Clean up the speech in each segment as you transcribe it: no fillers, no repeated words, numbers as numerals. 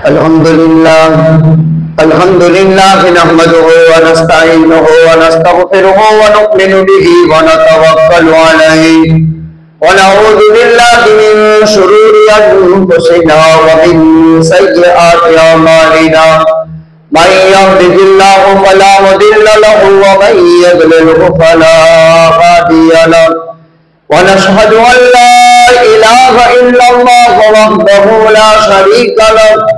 अल्हम्दुलिल्लाह नहमदुहु व नस्तईनुहु व नस्तगफिरुहु व नु'मिनु बिही व नतवक्कलु अलैहि व नऊज़ु बिल्लाहि मिन शुरूरि अनफुसिना व मिन सय्यिआति अमालिना मन यहदिहिल्लाहु फला मुदिल्ल लहु व मन युद्लिलहु फला हादिय लहु व नशहदु अन ला इलाहा इल्लल्लाह वहदहु ला शरीका लहु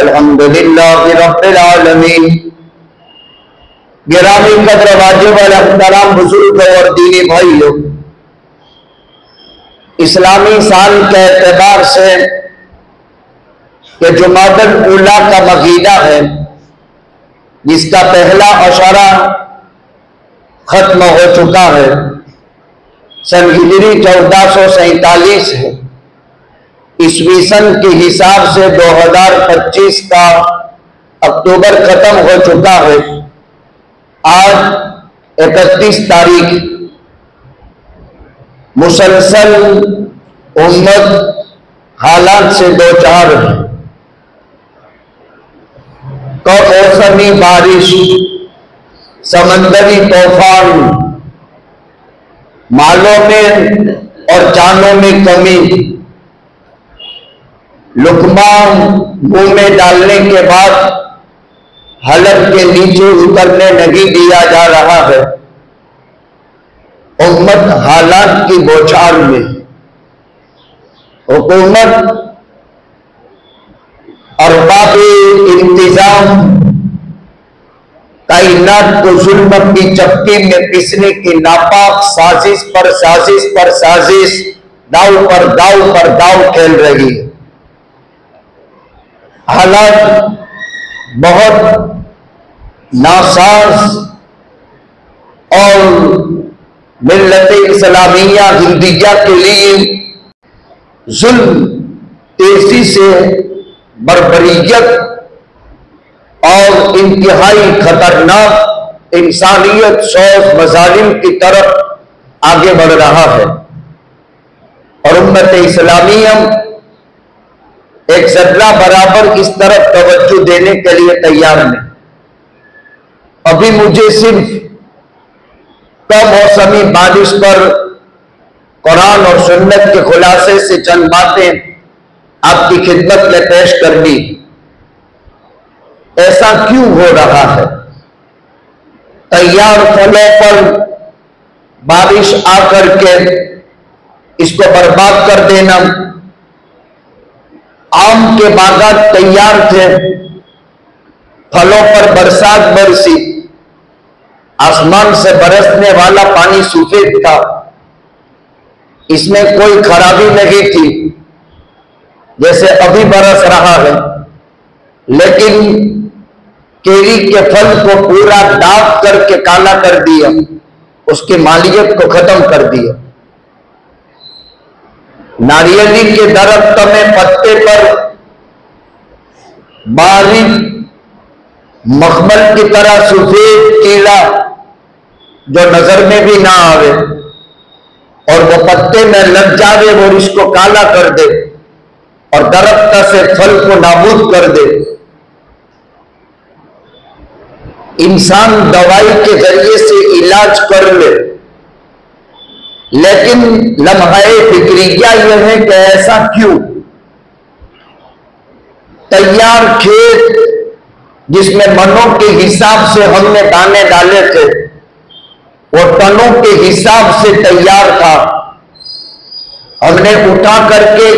अल्हम्दुलिल्लाह रब्बिल आलमीन. गिरामी कदर वाजिब अलहतराम बुजुर्ग और दीनी भाइयों, इस्लामी साल के एतबार से ये जुमादुल ऊला का महीना है, जिसका पहला अशरा खत्म हो चुका है। सन हिजरी 1447 है। ईस्वी सन के हिसाब से 2025 का अक्टूबर खत्म हो चुका है। आज 31 तारीख। मुसलसल उम्मत हालात से दो चार है। कमौसमी बारिश, समंदरी तूफान, मालों में और जानों में कमी, लुकमा मुंह में डालने के बाद हलक के नीचे उतरने नहीं दिया जा रहा है। उम्मत हालात की बौछार में, हुकूमत अरबाबे इंतजाम कायनात को जुल्म की चक्की में पिसने की नापाक साजिश पर साजिश पर साजिश, दाव पर दाव खेल रही है। हालात बहुत नासाज और मिल्लत इस्लामिया हिंदिया के लिए जुल्म, तेजी से बर्बरियत और इंतहाई खतरनाक इंसानियत सोच मजालिम की तरफ आगे बढ़ रहा है। और उम्मत इस्लामिया एक जर्रा बराबर इस तरफ तवज्जो देने के लिए तैयार नहीं। अभी मुझे सिर्फ कमौसमी बारिश पर कुरान और सुन्नत के खुलासे से चंद बातें आपकी खिदमत में पेश करनी। ऐसा क्यों हो रहा है? तैयार फलों पर बारिश आकर के इसको बर्बाद कर देना। आम के बागात तैयार थे, फलों पर बरसात बरसी, आसमान से बरसने वाला पानी सफेद था, इसमें कोई खराबी नहीं थी। जैसे अभी बरस रहा है, लेकिन केरी के फल को पूरा दाग करके काला कर दिया, उसकी मालियत को खत्म कर दिया। नारियली के दरख्त में पत्ते पर बारीक मखमल की तरह सफेद कीड़ा जो नजर में भी ना आवे और वो पत्ते में लग जावे और इसको काला कर दे और दरख्त से फल को नाबूद कर दे। इंसान दवाई के जरिए से इलाज कर ले, लेकिन लम्हाए फिक्रिया यह है कि ऐसा क्यों? तैयार खेत जिसमें मनों के हिसाब से हमने दाने डाले थे, वो टनों के हिसाब से तैयार था, हमने उठा करके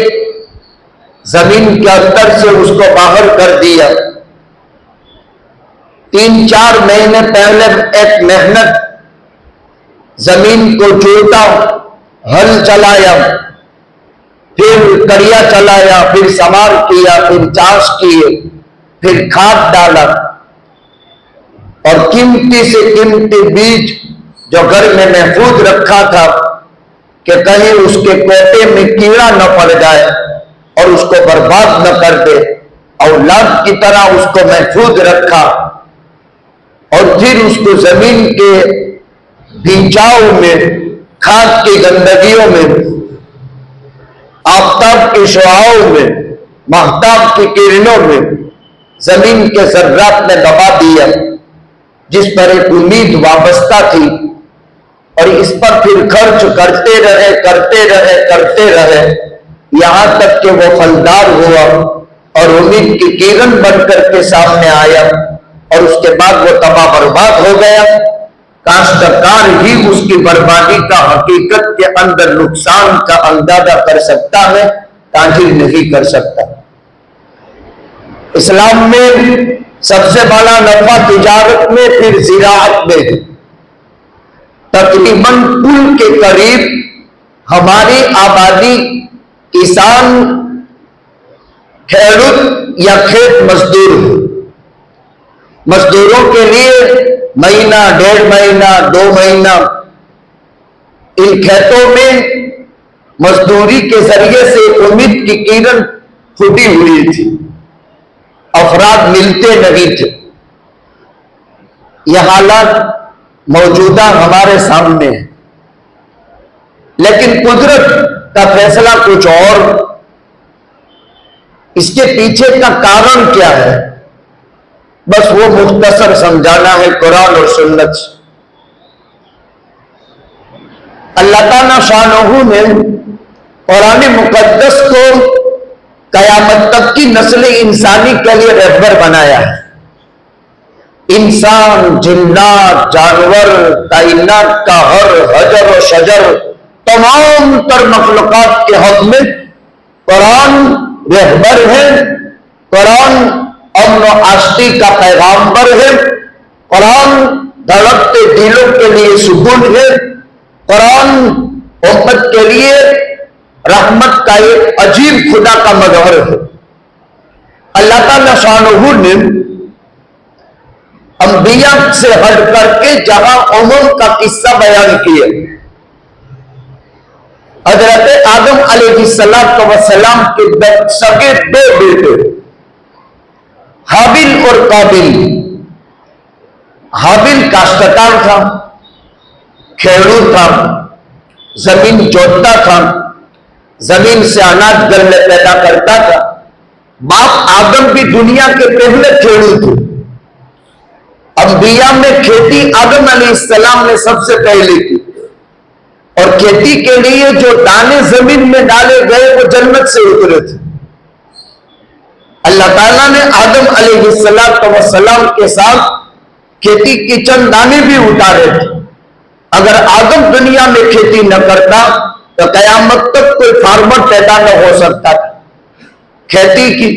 जमीन के अंदर से उसको बाहर कर दिया। 3-4 महीने पहले एक मेहनत जमीन को जोता, हल चलाया, फिर कड़िया चलाया, फिर समार किया, फिर चाष किए, फिर खाद डाला और कीमती से कीमती बीज जो घर में महफूज रखा था कि कहीं उसके कोटे में कीड़ा न पड़ जाए और उसको बर्बाद न कर दे, औलाद की तरह उसको महफूज रखा और फिर उसको जमीन के बिछाव में, खाद की गंदगियों में, आफताब की शुआओं में, महताब की किरणों में जमीन के जर्रात में दबा दिया, जिस पर एक उम्मीद वाबस्ता थी और इस पर फिर खर्च करते रहे यहां तक कि वो फलदार हुआ और उम्मीद की किरण बनकर के सामने आया और उसके बाद वो तबाह बर्बाद हो गया। काश्तकार ही उसकी बर्बादी का हकीकत के अंदर नुकसान का अंदाजा कर सकता है, ताजिर नहीं कर सकता। इस्लाम में सबसे बड़ा नफा तिजारत में, फिर ज़िराअत में। तकरीबन कुल के करीब हमारी आबादी किसान, खेडूत या खेत मजदूर है। मजदूरों के लिए महीना, 1.5 महीना, 2 महीना इन खेतों में मजदूरी के जरिए से उम्मीद की किरण फूटी हुई थी, अफराद मिलते नहीं थे। यह हालात मौजूदा हमारे सामने है, लेकिन कुदरत का फैसला कुछ और। इसके पीछे का कारण क्या है, बस वो मुख्तसर समझाना है कुरान और सुन्नत से। अल्लाह ताला शानहू ने कुरान मुकद्दस को कयामत तक की नस्ल इंसानी के लिए रहबर बनाया है। इंसान, जिन्नात, जानवर, कायनात का हर हजर और शजर, तमाम तर मखलूकात के हक में कुरान रहबर है। कुरान अमन और आस्ती का पैगाम्बर है। कुरान धड़कते दिलों के लिए सुकून है। कुरान उम्मत के लिए रहमत का एक अजीब खुदा का मजहर है। अल्लाह ताला शानहू ने अंबिया से हट करके जहां उमम का किस्सा बयान किया, हजरत आदम अलैहिस्सलाम के सगे 2 बेटे हाबिल और काबिल। हाबिल काश्तकार था, खेडूत था, जमीन जोतता था, जमीन से अनाज गन्ने पैदा करता था। बाप आदम भी दुनिया के पहले खेडूत थे। अंबिया में खेती आदम अलैहिस्सलाम ने सबसे पहले की और खेती के लिए जो दाने जमीन में डाले गए वो जन्नत से उतरे थे। अल्लाह ताला ने आदम अलैहिस्सलाम के साथ खेती के चंद दाने भी उतारे थे। अगर आदम दुनिया में खेती न करता तो कयामत तक कोई फार्मर पैदा न हो सकता था खेती की।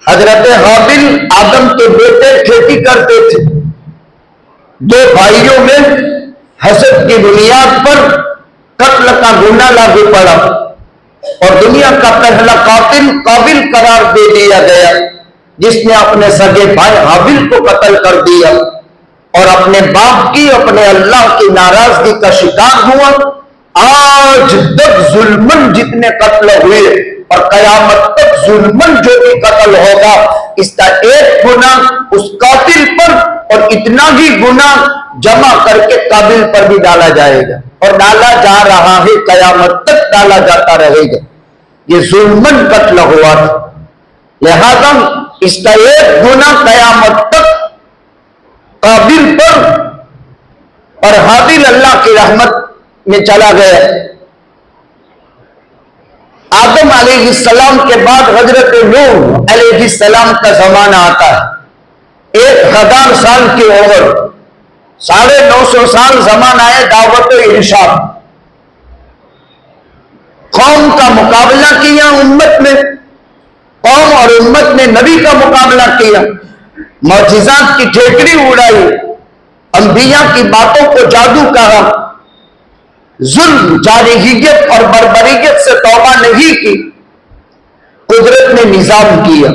हजरत हाबिल आदम के बेटे खेती करते थे। 2 भाइयों में हसद की बुनियाद पर कत्ल का गुनाह लागू पड़ा और दुनिया का पहला काबिल करार दे दिया गया, जिसने अपने सगे भाई हाबिल को कत्ल कर दिया और अपने बाप की, अपने अल्लाह की नाराजगी का शिकार हुआ। आज तक जुल्मन जितने कत्ल हुए और कयामत तक जुल्मन जो भी कत्ल होगा, इसका एक गुना उस कातिल पर और इतना ही गुना जमा करके काबिल पर भी डाला जाएगा और डाला जा रहा है, कयामत तक डाला जाता रहेगा। ये जुल्मन कत्ल हुआ था, लिहाजा इसका एक गुना कयामत तक काबिल पर और हाबिल अल्लाह की रहमत में चला गया। आदम अलैहिस्सलाम के बाद हजरत नूह अलैहिस्सलाम का जमाना आता है। 1000 साल की उम्र, 950 साल जमाना है दावत इरशाद। कौम का मुकाबला किया उम्मत में, कौम और उम्मत ने नबी का मुकाबला किया, मौजिज़ात की ठेकड़ी उड़ाई, अंबिया की बातों को जादू कहा, जुल्म, जारहियत और बर्बरियत से तौबा नहीं की, कुदरत ने निजाम किया।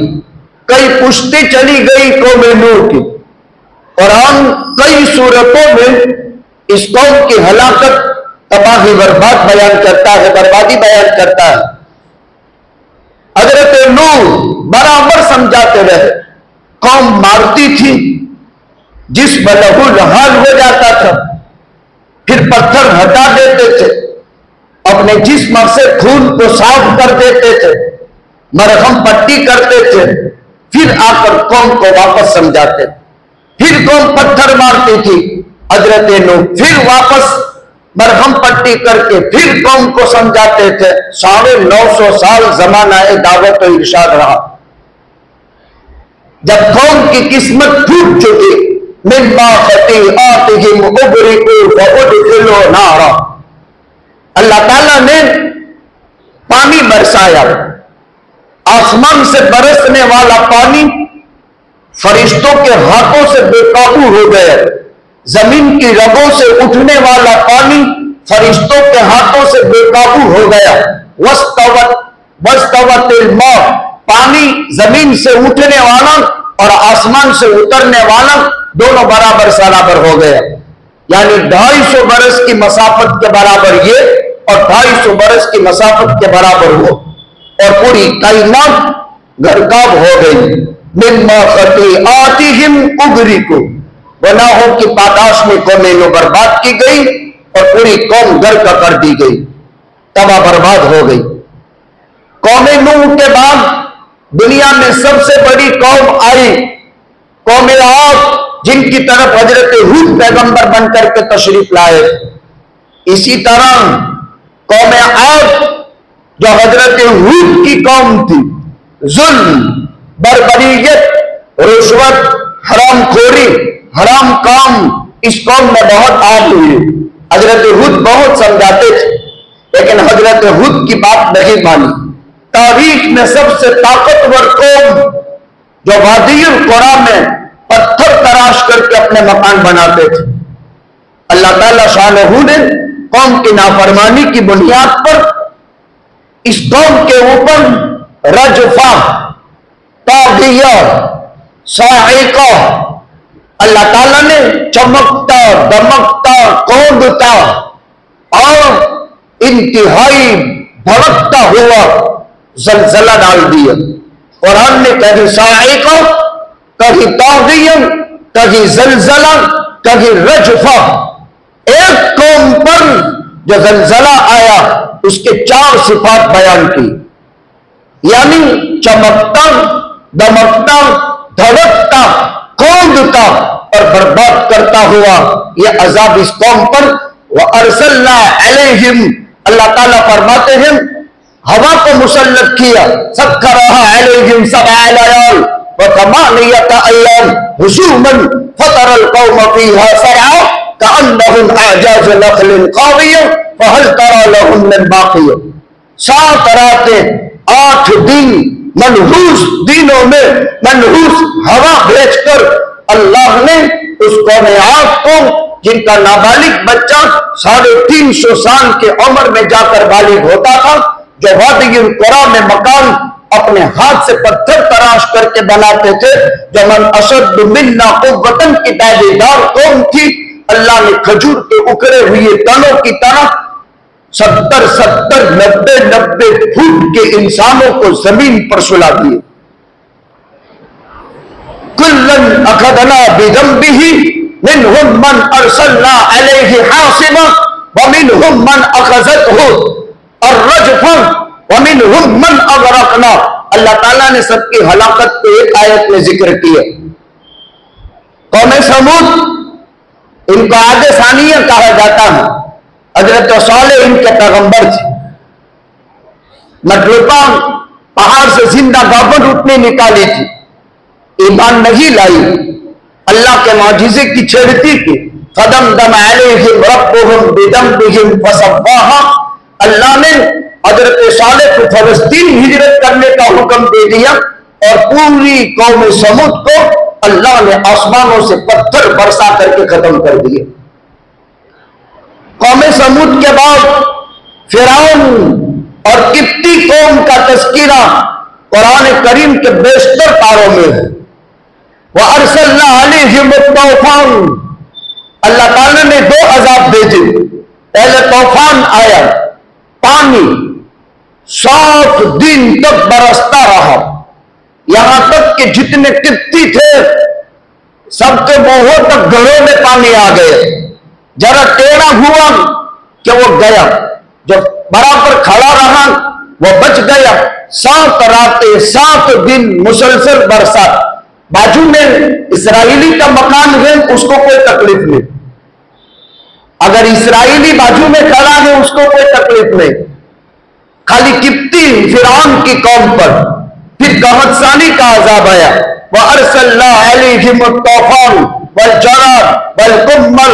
कई पुश्ते चली गई कौम नूह की। कुरान कई सूरतों में इस कौम की हलाकत, तबाही, बर्बाद बयान करता है, बर्बादी बयान करता है। हजरत नूह बराबर समझाते रहे, कौम मारती थी, जिस बलहुल हाल हो जाता था, फिर पत्थर हटा देते थे, अपने जिस्म से खून को साफ कर देते थे, मरहम पट्टी करते थे, फिर आकर कौम को वापस समझाते। फिर कौम पत्थर मारती थी, हजरत नूह फिर वापस मरहम पट्टी करके फिर कौम को समझाते थे। 950 साल जमाना दावत और इरशाद रहा। जब कौम की किस्मत फूट चुकी, मिम्मा खतीआतिहिम उगरिकू फउदखिलू नारा, अल्लाह ताला ने पानी बरसाया, आसमान से बरसने वाला पानी फरिश्तों के हाथों से बेकाबू हो गया। जमीन की रगों से उठने वाला पानी फरिश्तों के हाथों से बेकाबू हो गया। वस्तवतिल मा, पानी जमीन से उठने वाला और आसमान से उतरने वाला दोनों बराबर सराबर हो गया। यानी 250 बरस की मसाफत के बराबर ये और 250 बरस की मसाफत के बराबर वो, और पूरी कायनात गर्काब हो गई। मिम्मा खतीआतिहिम उगरिकू, गुनाहों की पादाश में कौमें नूह बर्बाद की गई और पूरी कौम गर्क कर दी गई, तबाह बर्बाद हो गई। कौम नूह के बाद दुनिया में सबसे बड़ी कौम आई, कौम आद, जिनकी तरफ हजरत हूद पैगंबर बनकर के तशरीफ लाए। इसी तरह कौम आद जो हजरत हूद की कौम थी, जुल्म, बर्बरियत, रुश्वत, हरामखोरी, हराम काम इस कौम में बहुत आम हुई। हजरत हूद बहुत समझाते थे, लेकिन हजरत हूद की बात नहीं मानी। तारीख में सबसे ताकतवर कौम जो वादियुल कुरा में पत्थर तराश करके अपने मकान बनाते थे, अल्लाह ताला शानहू ने कौम की नाफरमानी की बुनियाद पर इस कौम के ऊपर रजफा, तागिया, साइका, अल्लाह ताला ने चमकता, दमकता, कौंधता और इंतहाई भड़कता हुआ जलजला डाल दिया। कुरान ने कभी साइका, कभी तागिया, कभी जलजला, कभी रजफा। एक कौम पर जो जलजला आया उसके 4 सिफात बयान की, यानी चमकता, दमकता, धड़कता, कौंधता और बर्बाद करता हुआ यह अजाब इस कौम पर। वह अरसलना अलैहिम, अल्लाह ताला फरमाते हैं हवा को मुसल्लत किया, सख्खरहा अलैहिम सबअ लयाल व थमानियत अय्याम हुशूमन फतरल कौम फीहा सरआ कअन्नहुम अअजाज नखलिन खाविया फहल तरा लहुम मिन बाक़िया। 7 रातें 8 दिन मनहूस दिनों में मनहूस हवा भेजकर अल्लाह ने उस कौम आद को, जिनका नाबालिग बच्चा 350 साल के उम्र में जाकर बालिग होता था, जो वादियुल कुरा में मकान अपने हाथ से पत्थर तराश करके बनाते थे, जो मन अशद मिन्ना कुव्वतन की दावेदार कौम थी, अल्लाह ने खजूर के उखड़े हुए तनों की तरह 70-70, 90-90 फुट के इंसानों को जमीन पर सुला दिए। कुल्लन अखदना बिजंबिही मिनहुम मन अरसलना अलैहि हासिबा व मिनहुम मन अखज़तहु अर्रजफा व मिनहुम मन अगरकना। अल्लाह ताला ने सबकी हलाकत को एक आयत में जिक्र किया। कौम समूद, इनको आगे सानिया कहा जाता है। हजरत सालेह इनके पैगंबर थे। मतलूबा पहाड़ से जिंदा गाबन उठने निकाली थी, ईमान नहीं लाई, अल्लाह के मौजिज़े की छेड़ती थी। कदम दम अलैहिम रब्बुहुम बिदम्बिहिम फसव्वाहा। अल्लाह ने हजरत सालेह को फलस्तीन हिजरत करने का हुक्म दे दिया और पूरी कौम समूद को अल्लाह ने आसमानों से पत्थर बरसा करके खत्म कर दिए। कौम समूद के बाद फिरौन और किप्ती कौम का तस्कीरा कुरान करीम के बेशतर पारों में है। वह अरसलना अलैहिम तूफान, अल्लाह ताला ने 2 अजाब भेजे। पहले तूफान आया, पानी 7 दिन तक बरसता रहा, यहां तक कि जितने किप्ती थे सबके मुंहों तक घरों में पानी आ गए। जरा टेढ़ा हुआ कि वो गया, जो बराबर खड़ा रहा वो बच गया। 7 रातें 7 दिन मुसलसल बरसात। बाजू में इस्राएली का मकान है, उसको कोई तकलीफ नहीं। अगर इस्राएली बाजू में खड़ा है उसको कोई तकलीफ नहीं, खाली किप्ती फिरौन की कौम पर फिर गहतसानी का अजाब आया। वह अरसलना अलैहिम तूफान वल जरद वल कुम्मल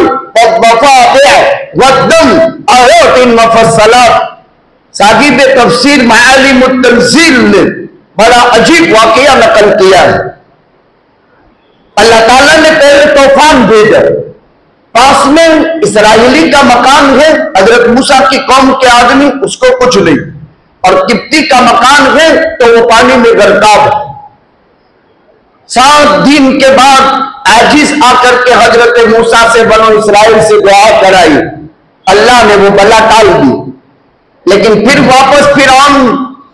वद्दम आयातिन मुफस्सलात। साहिब तफसीर मालिम तंजील ने बड़ा अजीब वाकया नकल किया है। अल्लाह ताला ने पहले तूफान भेजा, पास में इस्राएली का मकान है, हजरत मूसा की कौम के आदमी, उसको कुछ नहीं, और किप्ती का मकान है तो वो पानी में गर्काब। 7 दिन के बाद आजिज आकर के हजरत मूसा से बनो इस्राइल से दुआ कराई, अल्लाह ने वो बला टाल दी। लेकिन फिर वापस फिरौन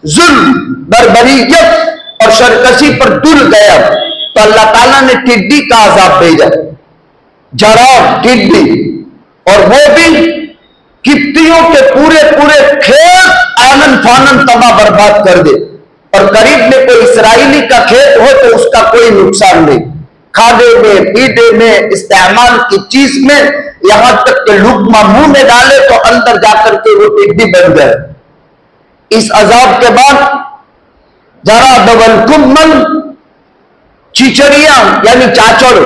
जुल्म, बर्बरियत और सरकशी पर तुल गया तो अल्लाह ताला ने टिड्डी का अजाब भेजा, जराब टिड्डी, और वो भी किप्तियों के पूरे पूरे खेत आनन फानन तबाह बर्बाद कर दे। और करीब में कोई इस्राएली का खेत हो तो उसका कोई नुकसान नहीं, खाने में, पीने में, इस्तेमाल की चीज में, यहां तक कि लुकमा मुंह में डाले तो अंदर जाकर के वो टिड्डी बन गए। इस अजाब के बाद जरा दबल कुम्मल, चिचड़िया यानी चाचड़,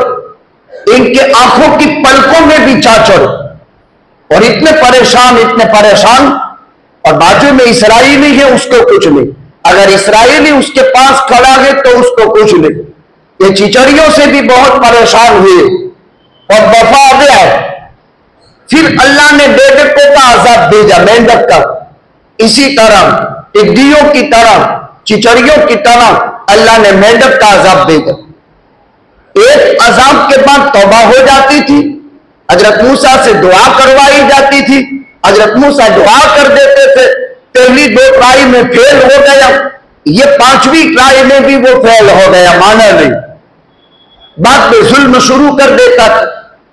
इनके आंखों की पलकों में भी चाचड़, और इतने परेशान, और बाजू में इस्राएली है उसको कुछ नहीं। अगर इस्राएली उसके पास खड़ा है तो उसको कुछ नहीं। ये चिचड़ियों से भी बहुत परेशान हुए और वफा गया। फिर अल्लाह ने मेंढकों का अजाब भेजा, मेंढक का। इसी तरह टिड्डियों की तरह, चिचड़ियों की तरह अल्लाह ने मेंढक का अजाब भेजा। एक अजाब के बाद तौबा हो जाती थी, हजरत मूसा से दुआ करवाई जाती थी, हजरत मूसा दुआ कर देते थे, पहली 2 ट्राई में फेल हो गया, ये 5वीं ट्राई में भी वो फेल हो गया, माना नहीं। बाद में जुल्म शुरू कर देता,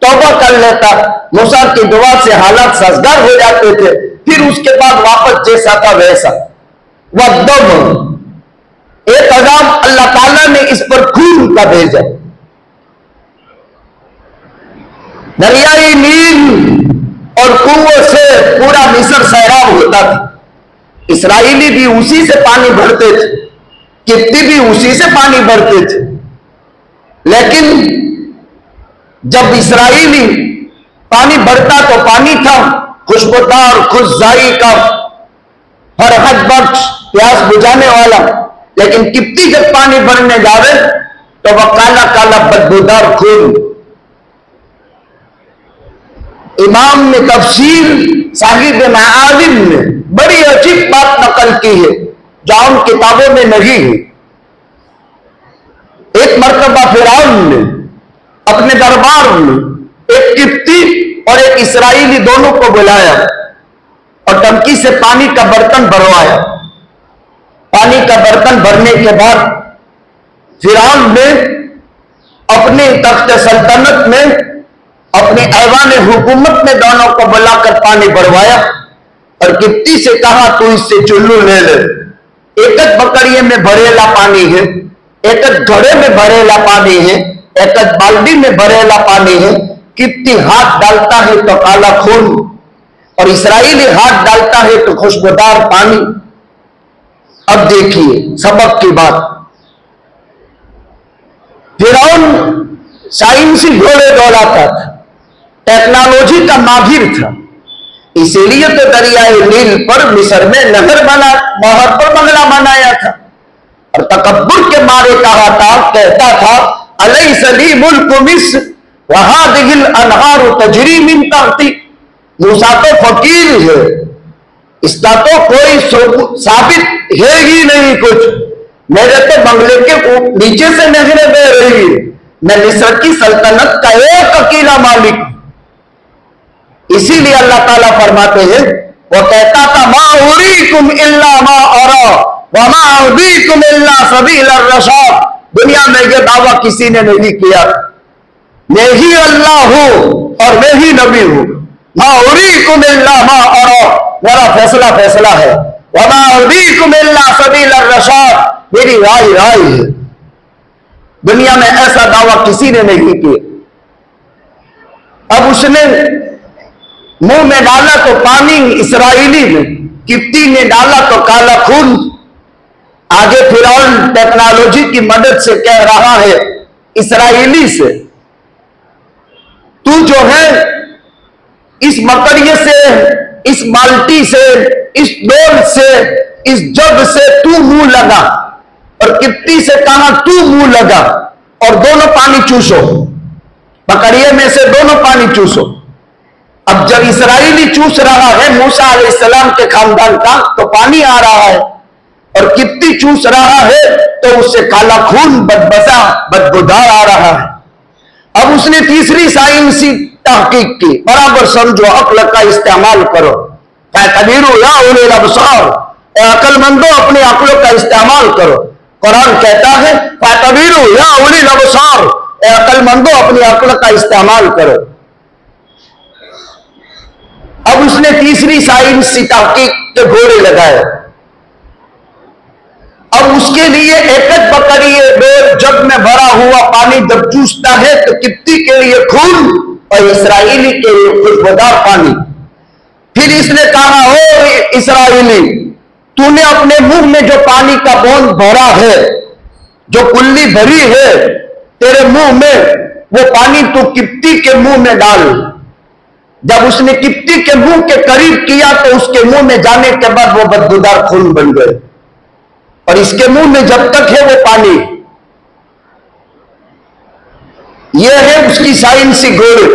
तौबा कर लेता, मूसा की दुआ से हालात साजगार हो जाते थे, फिर उसके बाद वापस जैसा था वैसा। वद्दम, एक अजाब अल्लाह ताला ने इस पर खून का भेजा। दरियाई नील और कुओं से पूरा मिस्र सैराब होता था। इस्राएली भी उसी से पानी भरते थे, किप्ती भी उसी से पानी भरते थे। लेकिन जब इस्राएली पानी भरता तो पानी था खुशबूदार, खुशजाई का, फरहत बख्श, प्यास बुझाने वाला। लेकिन किप्ती जब पानी भरने जावे तो वह काला काला बदबूदार खून। इमाम ने तफसीर साहिब मालिम ने बड़ी अजीब बात नकल की है जो उन किताबों में नहीं है। एक मर्तबा फिरौन ने अपने दरबार में एक किप्ती और एक इस्राएली दोनों को बुलाया और टंकी से पानी का बर्तन भरवाया। पानी का बर्तन भरने के बाद फिरौन ने अपने तख्त सल्तनत में, अपने ऐवान हुकूमत में दोनों को बुलाकर पानी भरवाया और किप्ती से कहा तू इससे चुल्लू ले ले। एक बकरिए में भरेला पानी है, एक घड़े में भरेला पानी है, एक बाल्टी में भरेला पानी है। किप्ती हाथ डालता है तो काला खून और इस्राएली हाथ डालता है तो खुशबूदार पानी। अब देखिए सबक की बात। फिरौन साइंसी घोड़े दौड़ाता था, टेक्नोलॉजी का माहिर था, इसीलिए तो दरियाए नील पर मिस्र में नहर पर बंगला बनाया था। और तकब्बुर के मारे कहता था अलैसा ली मुल्क मिस्र वहादिहिल अनहारु तजरी मिन तहती। मूसा तो फकीर है, इसका तो कोई साबित है ही नहीं कुछ। मेरे तो बंगले के नीचे से नहरें बह रही है, मैं मिस्र की सल्तनत का एक अकेला मालिक। इसीलिए अल्लाह ताला फरमाते हैं, वो कहता था मा उरीकुम इल्ला मा अरा व मा अहदीकुम इल्ला सबील अर्रशाद। दुनिया में यह दावा किसी ने नहीं किया, मैं ही अल्लाह हूं और मैं ही नबी हूं। मा उरीकुम इल्ला मा अरा, मेरा फैसला फैसला है। व मा अहदीकुम इल्ला सबील अर्रशाद, मेरी राय राय है। दुनिया में ऐसा दावा किसी ने नहीं किया। अब उसने मुंह में डाला तो पानी इस्राएली में, किप्ती ने डाला तो काला खून। आगे फिरौन टेक्नोलॉजी की मदद से कह रहा है इस्राएली से, तू जो है इस मकड़िए से, इस बाल्टी से, इस डोल से, इस जग से तू मुंह लगा। और किप्ती से कहा तू मुंह लगा और दोनों पानी चूसो, मकड़िए में से दोनों पानी चूसो। अब जब इस्राएली चूस रहा है मूसा अलैहिस्सलाम के खानदान का तो पानी आ रहा है, और किप्ती चूस रहा है तो उससे काला खून बदबूदार आ रहा है। अब उसने तीसरी साइंसी तहकीक की, बराबर समझो, अक्ल का इस्तेमाल करो। अक्लमंदो अपने अक्लों का इस्तेमाल करो। कुरान कहता है फातबीरू या उलिल अबसार, अक्लमंदो अपनी अक्ल का इस्तेमाल करो। अब उसने तीसरी साइंसी तहकीक के घोड़े लगाए। अब उसके लिए एक बकरी जग में भरा हुआ पानी जब चूसता है तो किप्ती के लिए खून और इस्राएली के लिए खुशबूदार पानी। फिर इसने कहा ओ इस्राएली, तूने अपने मुंह में जो पानी का बूंद भरा है, जो कुल्ली भरी है तेरे मुंह में, वो पानी तू किप्ती के मुंह में डाल। जब उसने किप्ती के मुंह के करीब किया तो उसके मुंह में जाने के बाद वो बदबूदार खून बन गए, और इसके मुंह में जब तक है वो पानी। यह है उसकी साइंसी घोड़े।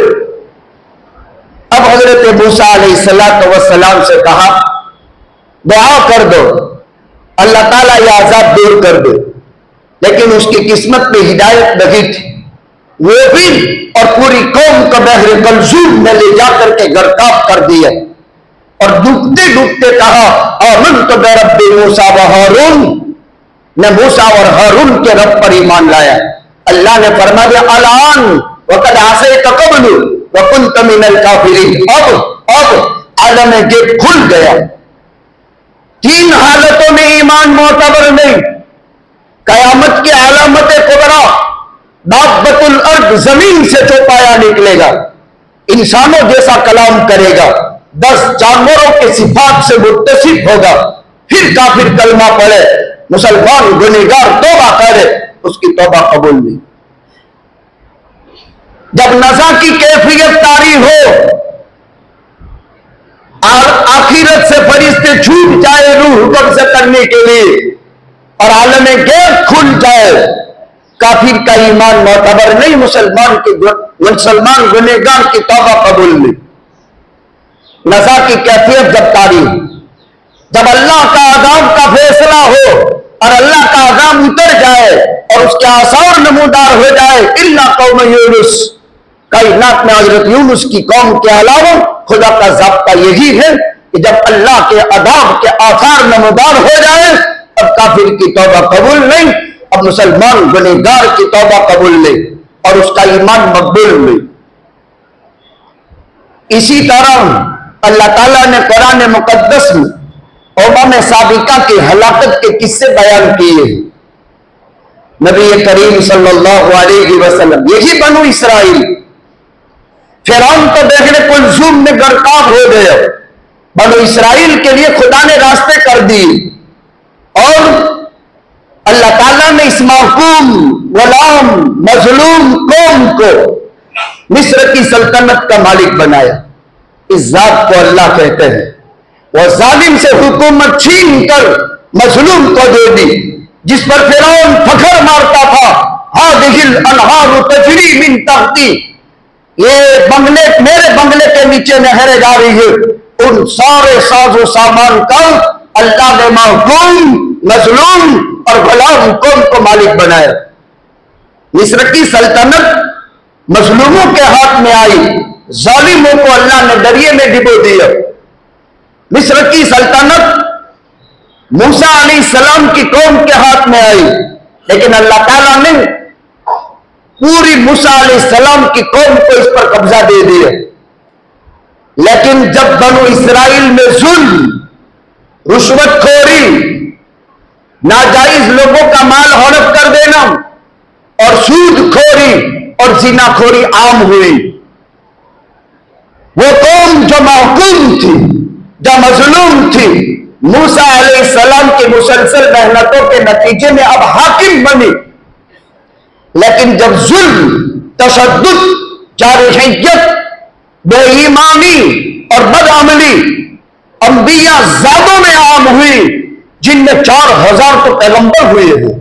अब हजरत मूसा अलैहिस्सलाम से कहा दुआ कर दो, अल्लाह ताला यह अज़ाब दूर कर दे। लेकिन उसकी किस्मत में हिदायत नहीं थी। वो भी और पूरी कौम को बहर कलजूम में ले जाकर के गर्काब कर दिया और डूबते डूबते कहा आमनतु बिरब्बि मूसा व हारून, ने मूसा और हारून के रब पर ईमान लाया। अल्लाह ने फरमा दिया अलान वक़द आसैत क़ब्लु व कुन्त मिनल काफिरीन। अब आलम गैब खुल गया। तीन हालतों में ईमान मोतबर नहीं। कयामत की अलामत कुबरा, दाब्बतुल अर्द, जमीन से चौपाया निकलेगा, इंसानों जैसा कलाम करेगा, 10 जानवरों के सिफात से मुत्तसिफ होगा। फिर काफिर कलमा पढ़े, मुसलमान गुनहगार तौबा करे, उसकी तौबा कबूल नहीं। जब नज़ा की कैफियत तारी हो, आखिरत से फरिश्ते छूट जाए रूह कब्ज़ करने के लिए और आलम गैब खुल जाए, काफिर का ईमान मोतबर नहीं, मुसलमान गुनहगार की तौबा कबूल नहीं। नज़ा की कैफियत जब तारी, जब अल्लाह का अज़ाब का फैसला हो और अल्लाह का अज़ाब उतर जाए और उसके आसार नमूदार हो जाए, इल्ला कौम यूनुस, कायनात में हजरत यूनुस की कौम के अलावा खुदा का ज़ाब्ता यही है कि जब अल्लाह के अज़ाब के आसार नमूदार हो जाए अब काफिर की तौबा कबूल नहीं, अब मुसलमान गुनहगार की तौबा कबूल नहीं और उसका ईमान मकबूल नहीं। इसी तरह अल्लाह ताला ने कुरान मुकद्दस में उम्म साबिका की हलाकत के किस्से बयान किए। नबी करीम सल्लल्लाहु अलैहि वसल्लम, यही बनु इसराइल, फिरौन तो देखने कुलज़ुम में गर्काब हो गए, बनु इसराइल के लिए खुदा ने रास्ते कर दिए और अल्लाह ताला ने इस महकूम गुलाम मजलूम कौम को मिस्र की सल्तनत का मालिक बनाया। इस जात को अल्लाह कहते हैं। वह जालिम से हुकूमत छीन कर मजलूम को दे दी, जिस पर फिरौन फखर मारता था, हादिहिल अनहारु तजरी मिन तहती, ये बंगले मेरे बंगले के नीचे नहरें जा रही है। उन सारे साजो सामान का अल्लाह ने महकूम मजलूम और गुलाम कौम को मालिक बनाया। मिस्र की सल्तनत मजलूमों के हाथ में आई, जालिमों को अल्लाह ने दरिये में डिबो दिया। मिस्र की सल्तनत मूसा अलैहिस्सलाम की कौम के हाथ में आई, लेकिन अल्लाह ताला ने पूरी मूसा अलैहिस्सलाम की कौम को इस पर कब्जा दे दिया। लेकिन जब बनु इसराइल में जुल्म, रुश्वतखोरी, नाजायज लोगों का माल हड़प कर देना और सूदखोरी और जिनाखोरी आम हुई, वो कौम जो महकूम थी, जो मजलूम थी, मूसा अलैहिस्सलाम की मुसलसल मेहनतों के नतीजे में अब हाकिम बनी। लेकिन जब जुल्म, तशद्दुद, जारहियत, बेईमानी और बदअमली अंबिया ज़ादों में आम हुई, जिनमें 4000 तो पैगंबर हुए हैं,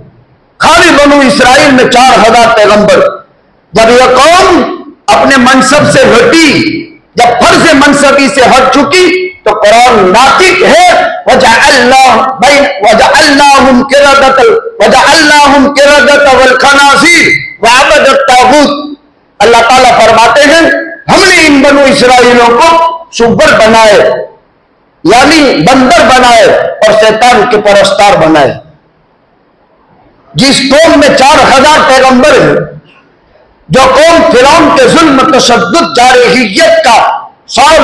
खाली बनु इसराइल में 4000 पैगंबर। जब यह कौम अपने मनसब से हटी, जब फर्ज मनसबी से हट चुकी, तो कुरान नातिक है, वजअल्नाहुम क़िरदतन वल खनाज़ीर वअबदत तागूत। अल्लाह ताला फरमाते हैं हमने इन बनु इसराइलों को सुब्बर बनाए, यानी बंदर बनाए और शैतान के परस्तार बनाए। जिस कौम में 4000 पैगंबर है, जो कौम फिरौन के जुल्म, तशद्दुद, जारहियत का साल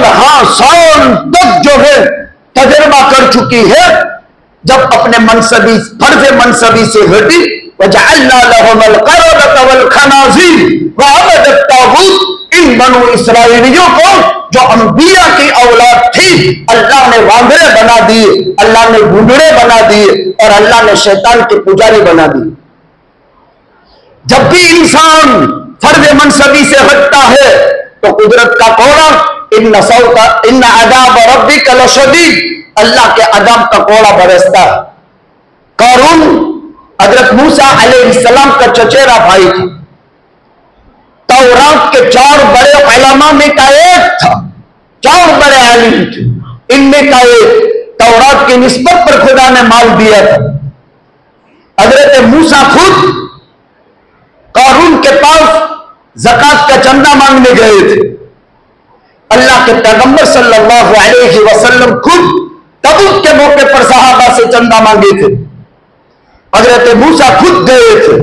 तक जो है तजर्बा कर चुकी है, जब अपने मनसबी फर्ज मनसबी से हटी, वजअल्ना लहुमुल क़िरदत वल खनाज़ीर वअबदत तागूत, इन बनु इसराइलियों को जो अंबिया की औलाद थी, अल्लाह ने वांदरे बना दिए, अल्लाह ने बूढ़े बना दिए और अल्लाह ने शैतान के पुजारी बना दिए। जब भी इंसान फर्ज मनसबी से हटता है तो कुदरत का कोड़ा, इन्न अज़ाब रब्बिका लशदीद, अल्लाह के अज़ाब का कोड़ा बरसता है। कारून हज़रत मूसा अलैहिस्सलाम का चचेरा भाई था, तौरात के 4 बड़े उलमा में का एक था, 4 बड़े आलिम थे, इनमें का एक तौरात की निस्बत पर खुदा ने माल दिया था। हज़रत मूसा खुद कारून के पास ज़कात का चंदा मांगने गए थे। अल्लाह के पैगंबर सल्लल्लाहु अलैहि वसल्लम खुद तबूक के मौके पर सहाबा से चंदा मांगे थे। हजरत मूसा खुद गए थे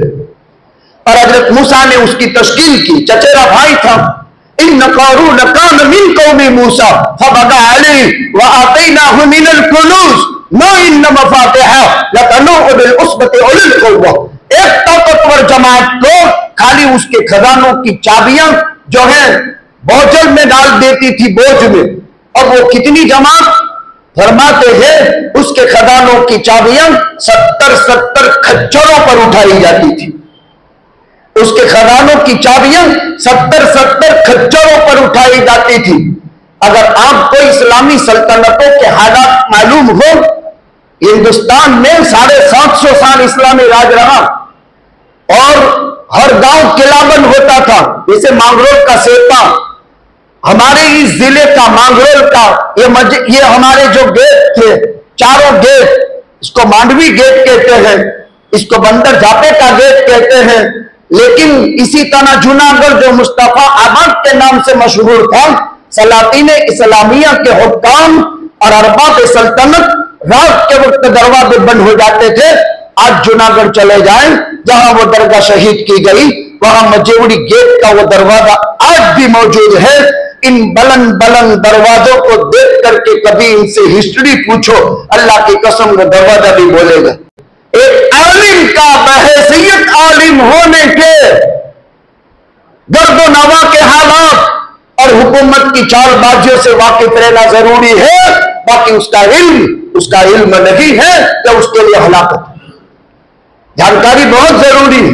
और हजरत मूसा ने उसकी तश्कील की, चचेरा भाई था। इन्न कारून कान मिन कौमी मूसा फबगा अलैहि व आतैनाहु मिनल कुनूज़ मा इन्न मफातिहा लतनूउ बिल उस्बति उलिल कुव्वा। एक ताकतवर जमात को खाली उसके खजानों की चाबियां जो है बोझल में डाल देती थी, बोझ में, और वो कितनी जमात फरमाते हैं उसके खजानों की चाबियां 70 खच्चरों पर उठाई जाती थी। उसके खजानों की चाबियां 70 खच्चरों पर उठाई जाती थी। अगर आपको इस्लामी सल्तनतों के हालात मालूम हो, हिंदुस्तान में 750 साल इस्लामी राज रहा और हर गांव किलाबंद होता था। जैसे मांगरोल का सेपा, हमारे इस जिले का मांगरोल का ये हमारे जो गेट थे, चारों गेट, इसको मांडवी गेट कहते हैं, इसको बंदर झापे का गेट कहते हैं। लेकिन इसी तरह जूनागढ़ जो मुस्तफा आबाद के नाम से मशहूर था, सलातीन इस्लामिया के हुक्काम और अरबाब सल्तनत रात के वक्त दरवाजे बंद हो जाते थे। आज जूनागढ़ चले जाएं, जहां वो दरगाह शहीद की गई, वहां मजेवड़ी गेट का वो दरवाजा आज भी मौजूद है। इन बुलंद बुलंद दरवाजों को देख करके कभी इनसे हिस्ट्री पूछो, अल्लाह की कसम वो दरवाजा भी बोलेगा। एक आलिम का बहैसियत आलिम होने के गर्दो नवा के हालात और हुकूमत की चालबाजियों से वाकिफ रहना जरूरी है। बाकी उसका इल्म नहीं है तो उसके लिए हलाकत, जानकारी बहुत जरूरी है,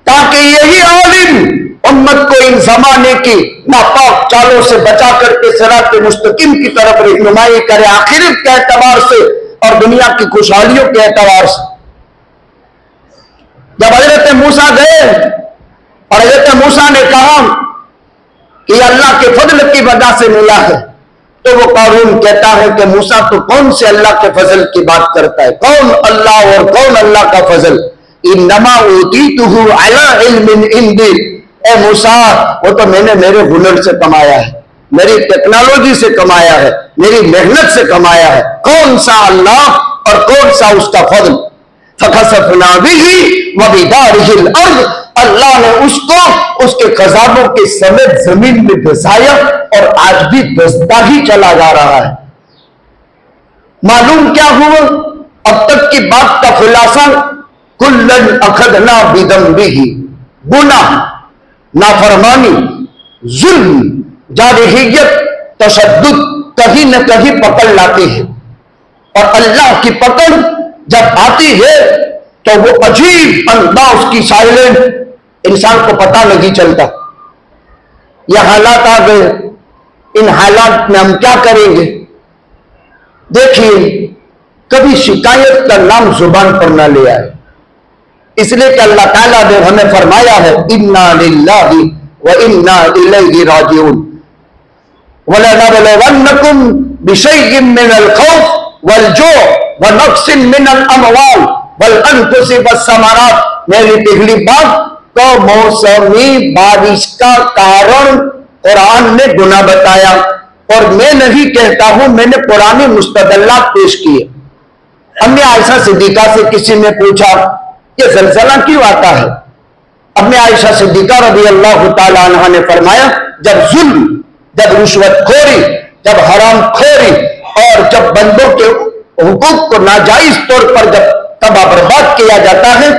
ताकि यही आलिम उम्मत को इन जमाने की नापाक चालों से बचा करके सिरात मुस्तकीम की तरफ रहनुमाई करे, आखिरत के एतबार से और दुनिया की खुशहालियों के एतबार से। जब हजरत मूसा गए और हजरत मूसा ने कहा कि अल्लाह के फजल की वजह से मिला है, तो वो कारून कहता है कि मूसा तो कौन से अल्लाह के फजल की बात करता है, कौन अल्लाह और कौन अल्लाह का फजल। इन्नमा ऊतीतुहु अला इल्मिन इंदी, ए मूसा वो तो मैंने मेरे हुनर से कमाया है, मेरी टेक्नोलॉजी से कमाया है, मेरी मेहनत से कमाया है। कौन सा अल्लाह और कौन सा उसका फजल। फखसफना बिही व बिदारिहिल अर्द, अल्लाह ने उसको उसके खजानों के समेत जमीन में धंसाया और आज भी धंसता ही चला जा रहा है। मालूम क्या हुआ? अब तक की बात का खुलासा, कुल्लन अखदना बिदम्बिही, गुनाह, नाफरमानी, जुल्म, जारहियत, तशद्दुद कहीं न कहीं पकड़ लाती है। और अल्लाह की पकड़ जब आती है तो वो अजीब अंदाज की साइलेंट, इंसान को पता नहीं चलता। यह हालात आ गए, इन हालात में हम क्या करेंगे? देखिए, कभी शिकायत का नाम जुबान पर ना ले आए, इसलिए कि अल्लाह ताला ने हमें फरमाया है इन्ना लिल्लाहि व इन्ना इलैहि राजिऊन वलनबलवन्नकुम बिशैइन मिनल खौफ वल जू व नक्सिन मिनल अमवाल वल अनफुसि वस्समरात। मेरी पिछली बात तो मौसमी बारिश का कारण कुरान ने गुनाह बताया, और मैं नहीं कहता हूं, मैंने पुरानी मुस्तदल्लात पेश किए। हमने आयशा सिद्दीका से किसी ने पूछा कि ज़लज़ला क्यों आता है? अपने आयशा सिद्दीका रज़ी अल्लाह तआला अन्हा ने फरमाया, जब जुल्म, जब रिश्वतखोरी, जब हरामखोरी और जब बंदों के हुकूक को नाजायज तौर पर जब तबाह बर्बाद किया जाता है,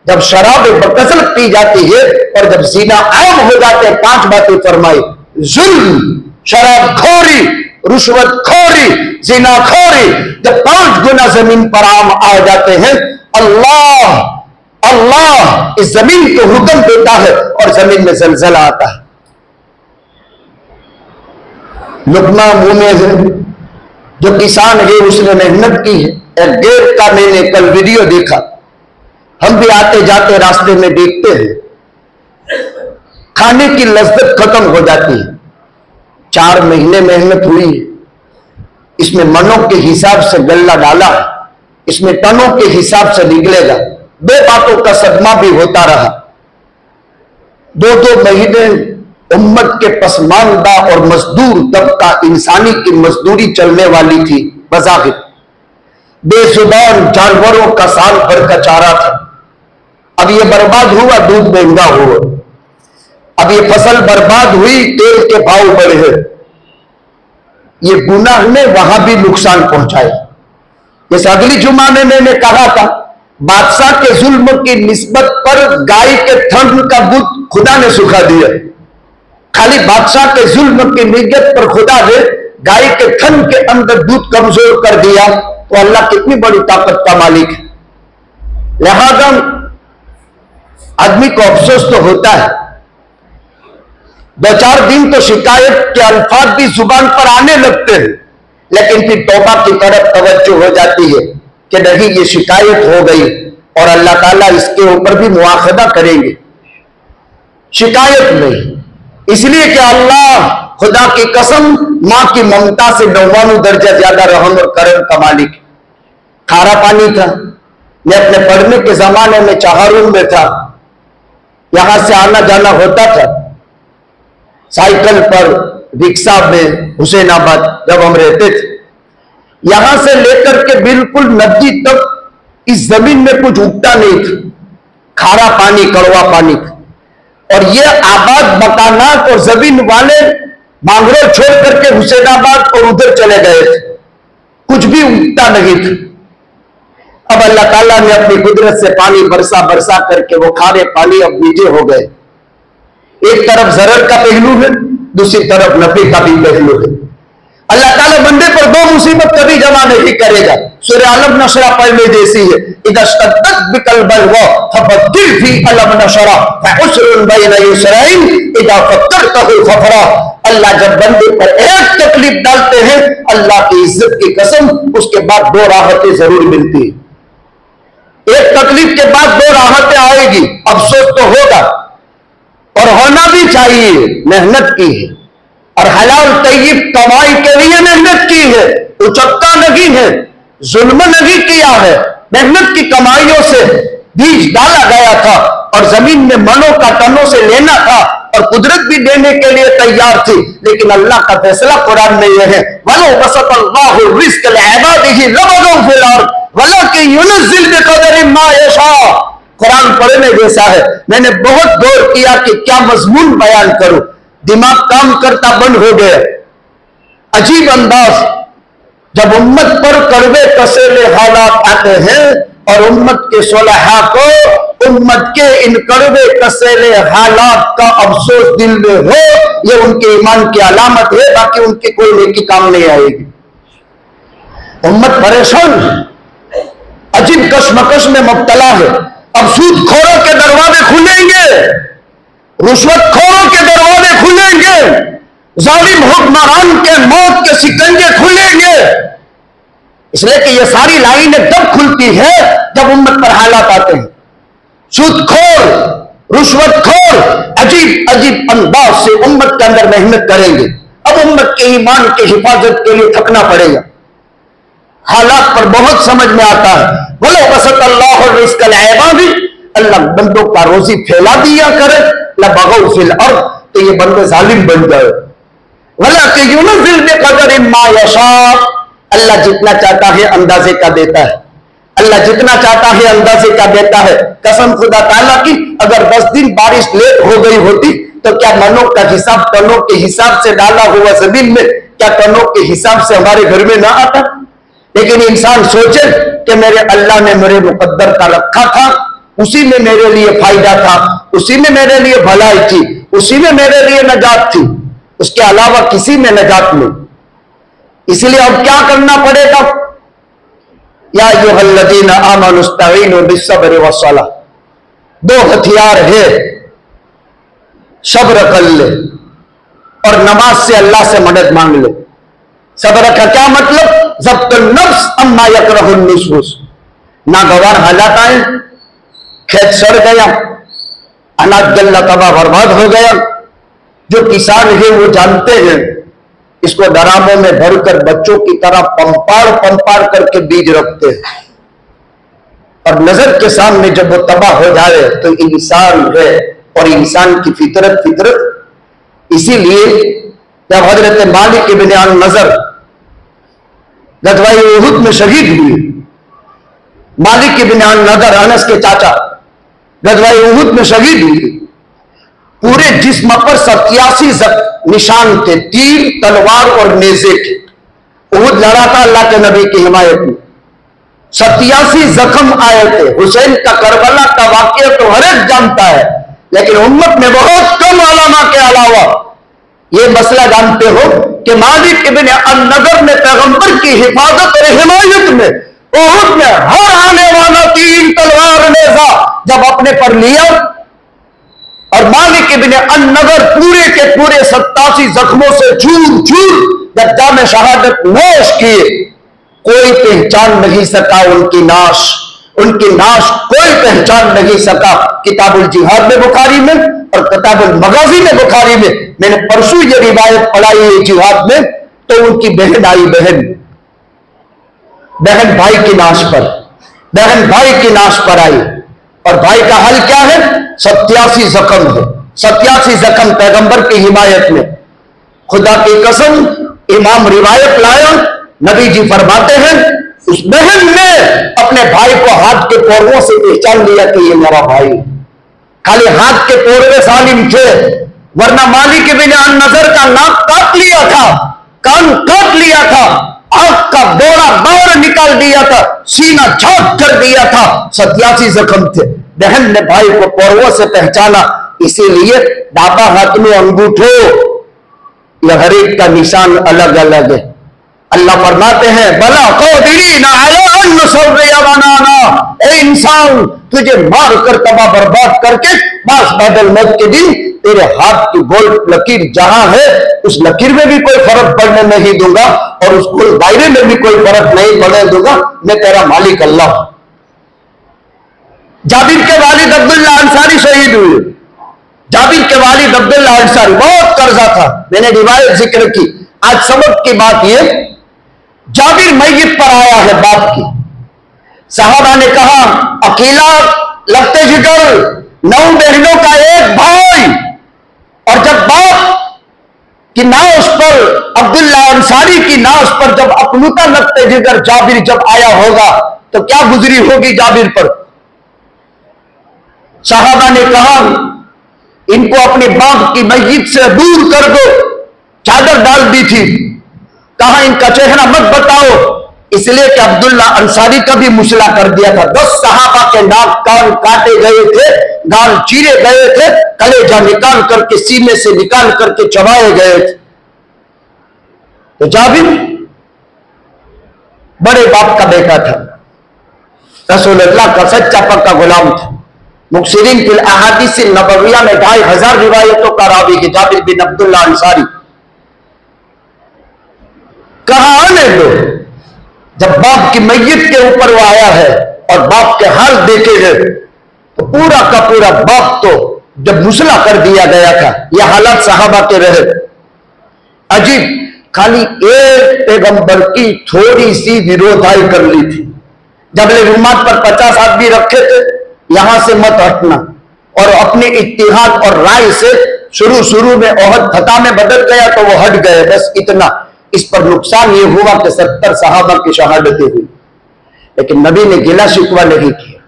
जब शराब बकसरत पी जाती है और जब ज़िना आम हो जाते हैं, 5 बातें फरमाई, जुल्म, शराबखोरी, रिश्वतखोरी, ज़िनाखोरी, जब 5 गुना जमीन पर आम आ जाते हैं, अल्लाह इस जमीन को हुक्म देता है और जमीन में ज़लज़ला आता है। लुकमा मुंह में है, जो किसान है उसने मेहनत की है। एक गेर का मैंने कल वीडियो देखा, हम भी आते जाते रास्ते में देखते हैं, खाने की लज्जत खत्म हो जाती है। 4 महीने मेहनत हुई, इसमें मनों के हिसाब से गल्ला डाला, इसमें टनों के हिसाब से निकलेगा। 2 बातों का सदमा भी होता रहा। 2-2 महीने उम्मत के पसमानदा और मजदूर तबका इंसानी की मजदूरी चलने वाली थी। बज़ाहिर बेजुबान जानवरों का साल भर का चारा था। अब ये बर्बाद हुआ, दूध महंगा हुआ। अब ये फसल बर्बाद हुई, तेल के भाव बढ़े। ये गुनाह ने वहां भी नुकसान पहुंचाया। जैसे अगली जुमा में मैंने कहा था, बादशाह के जुल्म की निस्बत पर गाय के थन का दूध खुदा ने सुखा दिया। खाली बादशाह के जुल्म की नियत पर खुदा ने गाय के थन के अंदर दूध कमजोर कर दिया, तो अल्लाह कितनी बड़ी ताकत का मालिक है। लिहाजा आदमी को अफसोस तो होता है, 2-4 दिन तो शिकायत के अल्फाज भी जुबान पर आने लगते हैं, लेकिन फिर तौबा की तरफ तवज्जो हो जाती है कि नहीं, ये शिकायत हो गई और अल्लाह ताला इसके ऊपर भी मुआखदा करेंगे। शिकायत नहीं, इसलिए कि अल्लाह खुदा की कसम, मां की ममता से 99 दर्जा ज्यादा रहम और करम का मालिक। खारा पानी था। मैं अपने पढ़ने के जमाने में चहारून में था, यहां से आना जाना होता था साइकिल पर, रिक्शा में, हुसैनाबाद जब हम रहते थे। यहां से लेकर के बिल्कुल नदी तक इस जमीन में कुछ उगता नहीं था, खारा पानी, कड़वा पानी था। और ये आबाद मकानात और जमीन वाले मांगरोल छोड़ करके हुसैनाबाद और उधर चले गए थे, कुछ भी उगता नहीं था। अब अल्लाह ताला ने अपनी कुदरत से पानी बरसा बरसा करके वो खारे पानी अब मीठे हो गए। एक तरफ जरर का पहलू है, दूसरी तरफ नफे का भी पहलू है। अल्लाह ताला बंदे पर दो मुसीबत कभी जमा नहीं करेगा। सूरह अलम नशरा पढ़ने जैसी है, इदा शद्दत बिकल बलवा फफद्दिर फी अलम नशरा फउस्रुन बैन युसरैन इदा फक्करतहु फफरा। अल्लाह जब बंदे पर एक तकलीफ डालते हैं, अल्लाह की इज्जत की कसम, उसके बाद दो राहतें जरूर मिलती है। एक तकलीफ के बाद दो राहतें आएगी, अफसोस तो होगा और होना भी चाहिए, मेहनत की है और हलाल तय्यब कमाई के लिए मेहनत की है, उचक्का नहीं है, जुल्म नहीं किया है। मेहनत की कमाइयों से बीज डाला गया था और जमीन में मनों का तनों से लेना था और कुदरत भी देने के लिए तैयार थी। लेकिन अल्लाह का फैसला कुरान में यह है, वलो बसतल्लाहु रिज़्क़ लिइबादिही लबगौ फिल अर्ज़ वलाकिन युनज़्ज़िल बिक़दरि मा यशा। कुरान पढ़ने जैसा है। मैंने बहुत गौर किया कि क्या मजमून बयान करूं, दिमाग काम करता बंद हो गया। अजीब अंदाज, जब उम्मत पर कड़वे कसेले हालात आते हैं और उम्मत के सुलहा को उम्मत के इन कड़वे कसेले हालात का अफसोस दिल में हो, ये उनके ईमान की अलामत है, बाकी उनके कोई नेकी काम नहीं आएगी। उम्मत परेशान है, अजीब कशमकश में मुब्तला है। अब सूदखोरों के दरवाजे खुलेंगे, रुश्वतखोरों के दरवाजे खुलेंगे, जालिम हुक्मरान के मौत के शिकंजे खुलेंगे। इसलिए कि ये सारी लाइनें तब खुलती है जब उम्मत पर हालात आते हैं। सूदखोर, रुश्वतखोर अजीब अजीब अंदाज से उम्मत के अंदर मेहनत करेंगे। अब उम्मत के ईमान की हिफाजत के लिए थकना पड़ेगा। हालात पर बहुत समझ में आता है। बोलो बसतल्लाहु रिज़्क़ लिइबादिही, अल्लाह बंदों का रोजी फैला दिया करे, लबगौ फिल अर्ज़, तो ये बंदे जालिम बन जाए। वलाकिन युनज़्ज़िल बिक़दरि मा यशा, अल्लाह जितना चाहता है अंदाजे का देता है। अल्लाह जितना चाहता है अंदाजे का देता है। कसम खुदा ताला की, अगर 10 दिन बारिश लेट हो गई होती तो क्या मनों का हिसाब टनों के हिसाब से डाला हुआ जमीन में, क्या टनों के हिसाब से हमारे घर में ना आता? लेकिन इंसान सोचे कि मेरे अल्लाह ने मेरे मुकद्दर का रखा था, उसी में मेरे लिए फायदा था, उसी में मेरे लिए भलाई थी, उसी में मेरे लिए नजात थी, उसके अलावा किसी में नजात नहीं। इसलिए अब क्या करना पड़ेगा? या अय्युहल्लज़ीना आमनू इस्तईनू बिस्सब्रि वस्सलाह, दो हथियार है, सब्र कर ले और नमाज से अल्लाह से मदद मांग ले। सब्र का क्या मतलब? ज़ब्त नफ्स अम्मा यकरहुन नुसूस। नागवार हालात आए, खेत सड़ गया, अनाज गल्ला तबाह बर्बाद हो गया। जो किसान है वो जानते हैं, इसको डरामों में भरकर बच्चों की तरह पंपाड़ करके बीज रखते हैं और नजर के सामने जब वो तबाह हो जाए तो इंसान है और इंसान की फितरत। इसीलिए जब हजरत मालिक इब्न अन-नज़र गज़वाए उहुद में शहीद हुए, मालिक इब्न अन-नज़र अनस के चाचा गज़वाए उहुद में शहीद हुए, पूरे जिस्म पर 87 निशान थे, तीर, तलवार और नेज़े के। उहुद लड़ा था अल्लाह के नबी की हिमायत में, 87 जख्म आए थे। हुसैन का करबला का वाकया तो हर एक जानता है, लेकिन उम्मत में बहुत कम उलमा के अलावा ये मसला जानते हो कि मालिक इब्न अन-नज़र ने पैगंबर की हिफाजत और हिमायत में उहुद में हर आने वाला तीर, तलवार, नेज़ा जब अपने पर लिया और मालिक इब्न अन-नज़र पूरे के पूरे 87 जख्मों से चूर जब जाम शहादत नोश किए, कोई पहचान नहीं सका उनकी नाश कोई पहचान नहीं सका। किताबुल जिहाद में बुखारी में और किताबुल मगाजी में बुखारी में मैंने परसों ये रिवायत पढ़ाई है जिहाद में, तो उनकी बहन आई, बहन भाई की नाश पर, बहन भाई की नाश पर आई, और भाई का हाल क्या है? 87 जख्म है, 87 जख्म पैगंबर की हिमायत में। खुदा की कसम, इमाम रिवायत लाया, नबी जी फरमाते हैं उस बहन ने अपने भाई को हाथ के पोरवों से पहचान लिया कि ये मेरा भाई। खाली हाथ के पोरवे सालिम थे, वरना मालिक बिन नजर का नाक काट लिया था, कान काट लिया था, आंख का बोरा बाहर निकाल दिया था, सीना झाँक कर दिया था, 87 जख्म थे। बहन ने भाई को पोरवों से पहचाना, इसीलिए डाबा हाथ में अंगूठो, यह हर एक का निशान अलग अलग है। अल्लाह फरमाते हैं बला क़ादिरीना अला अन नुसव्विया बनाना, ए इंसान तुझे मार कर तबाह बर्बाद करके बस बादल मौत के दिन तेरे हाथ की गोल लकीर जहां है उस लकीर में भी कोई फर्क पड़ने नहीं दूंगा, और उस गोल दायरे में भी कोई फर्क नहीं पड़ने दूंगा, मैं तेरा मालिक अल्लाह। जाबिर के वालिद अब्दुल्ला अंसारी शहीद हुए। जाबिर के वालिद अब्दुल्ला अंसारी, बहुत कर्जा था, मैंने रिवायत जिक्र की। आज सबक की बात यह, जाबिर मैयत पर आया है बाप की। साहबा ने कहा अकेला लगते जिगर, 9 बहनों का एक भाई, और जब बाप की नाश पर, अब्दुल्ला अंसारी की नाश पर जब अपनुता लगते जिगर जाबिर जब आया होगा तो क्या गुजरी होगी जाबिर पर। साहबा ने कहा इनको अपने बाप की मस्जिद से दूर कर दो, चादर डाल दी थी, कहा इनका चेहरा मत बताओ, इसलिए कि अब्दुल्ला अंसारी का भी मुसला कर दिया था। 10 सहाबा के नाक कान काटे गए थे, गाल चीरे गए थे, कलेजा निकाल करके सीने से निकाल करके चबाए गए थे। तो जाबिर बड़े बाप का बेटा था, रसूलुल्लाह का सच्चा पक्का गुलाम था। मुक्सिरीन फिल अहादीस नबविया में 2500 रिवायतों का रावी के जाबिर बिन अब्दुल्ला अंसारी। कहा आने दो, जब बाप की मैयत के ऊपर वो आया है और बाप के हाल देखे गए तो पूरा का पूरा बाप तो जब मुसला कर दिया गया था। यह हालात सहाबा के रहे। अजीब, खाली एक पैगंबर की थोड़ी सी विरोधाई कर ली थी। जब रुमात पर 50 आदमी रखे थे, यहां से मत हटना, और अपने इत्तिहाद और राय से शुरू में ओहद फतह में बदल गया तो वो हट गए, बस इतना। इस पर नुकसान ये हुआ कि 70 सहाबा की शहादतें हुई, लेकिन नबी ने गिला शिकवा नहीं किया,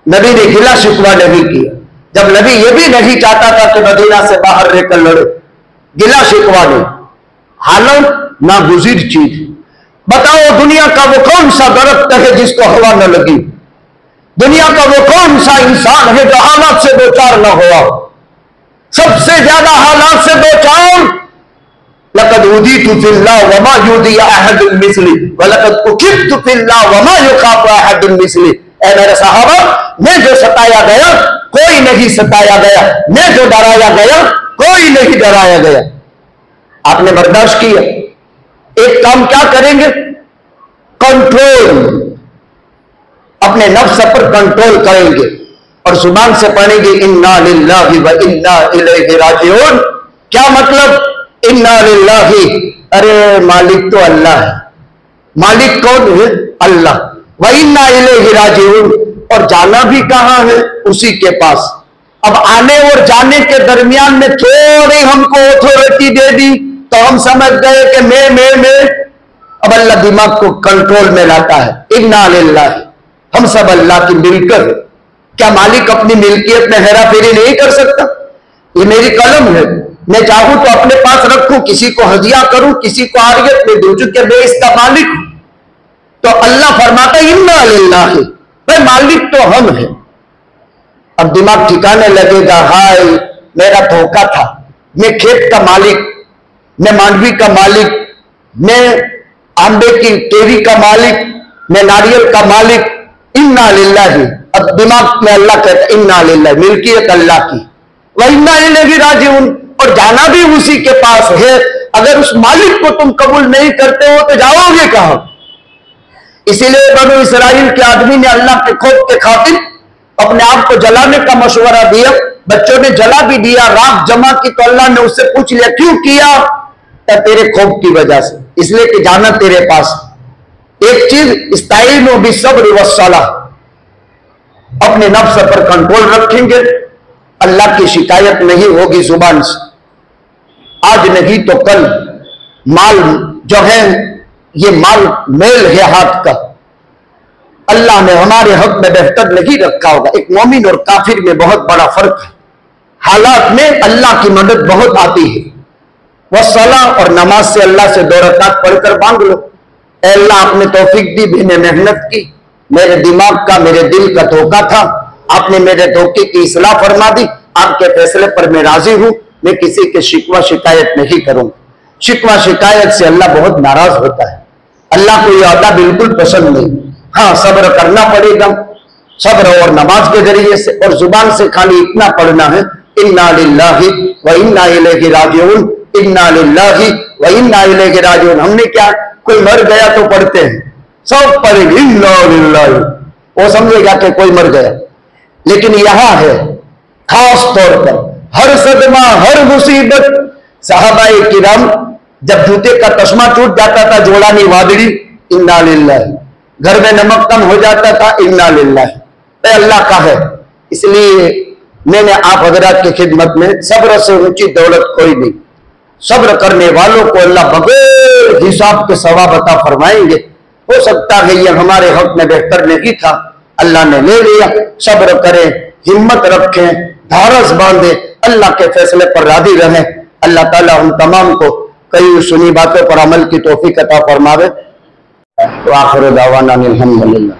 नबी ने गिला शिकवा नहीं किया। जब नबी ये भी नहीं चाहता था कि मदीना से बाहर रहकर लड़े, गिला शिकवा नहीं। हालत नागुज़ीर चीज। बताओ दुनिया का वो कौन सा दरख्त है जिसको हवा न लगी? दुनिया का वो कौन सा इंसान है जो हालात से दो चार न हुआ? सबसे ज्यादा हालात से दो चार, लक़द उदीतु फिल्लाह वमा युदिया अहदुन मिस्ली वलक़द उकिबतु फिल्लाह वमा युखाफु अहदुन मिस्ली। ऐ मेरे साहबा, मैं जो सताया गया कोई नहीं सताया गया, मैं जो डराया गया कोई नहीं डराया गया। आपने बर्दाश्त किया। एक काम क्या करेंगे? कंट्रोल, अपने नफ्स पर कंट्रोल करेंगे और जुबान से पढ़ेंगे इन्ना लिल्लाहि व इन्ना इलैहि राजिऊन। क्या मतलब? इन्ना लिल्लाहि, अरे मालिक तो अल्लाह है। मालिक कौन है? अल्लाह। व इन्ना इलैहि राजिऊन, और जाना भी कहां है? उसी के पास। अब आने और जाने के दरमियान में थोड़ी हमको अथॉरिटी दे दी तो हम समझ गए कि मैं। अब अल्लाह दिमाग को कंट्रोल में लाता है। इन्ना लिल्लाहि, हम सब अल्लाह की मिलकर। क्या मालिक अपनी मिल्कियत में हेरा फेरी नहीं कर सकता? ये मेरी कलम है, मैं चाहूं तो अपने पास रखूं, किसी को हदिया करूं, किसी को आरियत में दूं, क्योंकि मैं इसका मालिक हूं। तो अल्लाह फरमाता इन्ना लिल्लाहि, भाई मालिक तो हम हैं। अब दिमाग ठिकाने लगेगा, हाय मेरा धोखा था, मैं खेत का मालिक, मैं मांडवी का मालिक, मैं आंबे की केरी का मालिक, मैं नारियल का मालिक। इन्ना लिल्लाहि, अब दिमाग में अल्लाह कहता इन्ना लिल्लाहि, मिल्कियत अल्लाह की, व इन्ना इलैहि राजिऊन, और जाना भी उसी के पास है। अगर उस मालिक को तुम कबूल नहीं करते हो तो जाओगे कहां? इसीलिए बनु इसराइल के आदमी ने अल्लाह के खौफ के खातिर अपने आप को जलाने का मशवरा दिया। बच्चों ने जला भी दिया, राख जमा की, तो अल्लाह ने उससे पूछ लिया क्यों किया? तो तेरे खौफ की वजह से, इसलिए कि जाना तेरे पास। एक चीज, इस्ताईनु बिस्सब्र वस्सलाह, अपने नफ्स पर कंट्रोल रखेंगे, अल्लाह की शिकायत नहीं होगी जुबान से। आज नहीं तो कल माल जो है ये माल मेल है हाथ का, अल्लाह ने हमारे हक में बेहतर नहीं रखा होगा। एक मोमिन और काफिर में बहुत बड़ा फर्क है। हालात में अल्लाह की मदद बहुत आती है। वह सलाह और नमाज से अल्लाह से 2 रकात पढ़कर मांग लो, अल्लाह आपने तौफीक दी, मैंने मेहनत की, मेरे दिमाग का मेरे दिल का धोखा था, आपने मेरे धोखे की इस्लाह फरमा दी, आपके फैसले पर मैं राजी हूं, मैं किसी के शिकवा शिकायत नहीं करूंगा। शिकवा शिकायत से अल्लाह बहुत नाराज होता है, अल्लाह को यह अदा बिल्कुल पसंद नहीं। हाँ, सब्र करना पड़ेगा, सब्र और नमाज के जरिए से, और जुबान से खाली इतना पढ़ना है, इन्ना लिल्लाहि व इन्ना इलैहि राजिऊन, इन्ना लिल्लाहि व इन्ना इलैहि राजिऊन। हमने क्या, कोई मर गया तो पढ़ते हैं, सब पढ़ेंगे इन्ना लिल्लाहि, वो समझेगा कि कोई मर गया। लेकिन यहां है खास तौर पर हर सदमा, हर मुसीबत, सहाबाए किराम जब जूते का तस्मा टूट जाता था, जोड़ानी वादड़ी, इन्ना लिल्लाहि, घर में नमक कम हो जाता था, इन्ना लिल्लाहि, अल्लाह का है। इसलिए मैंने आप हजरात की खिदमत में, सब्र से ऊंची दौलत कोई नहीं, सब्र करने वालों को अल्लाह बगैर हिसाब के सवाब अता फरमाएंगे। हो सकता है ये हमारे हक में बेहतर नहीं था, अल्लाह ने ले लिया। सब्र करें, हिम्मत रखें, धारस बांधे, अल्लाह के फैसले पर राजी रहें। अल्लाह ताला हम तमाम को कई सुनी बातों पर अमल की तौफीक अता फरमावे। तो आखिर दावाना अल्हम्दुलिल्लाह।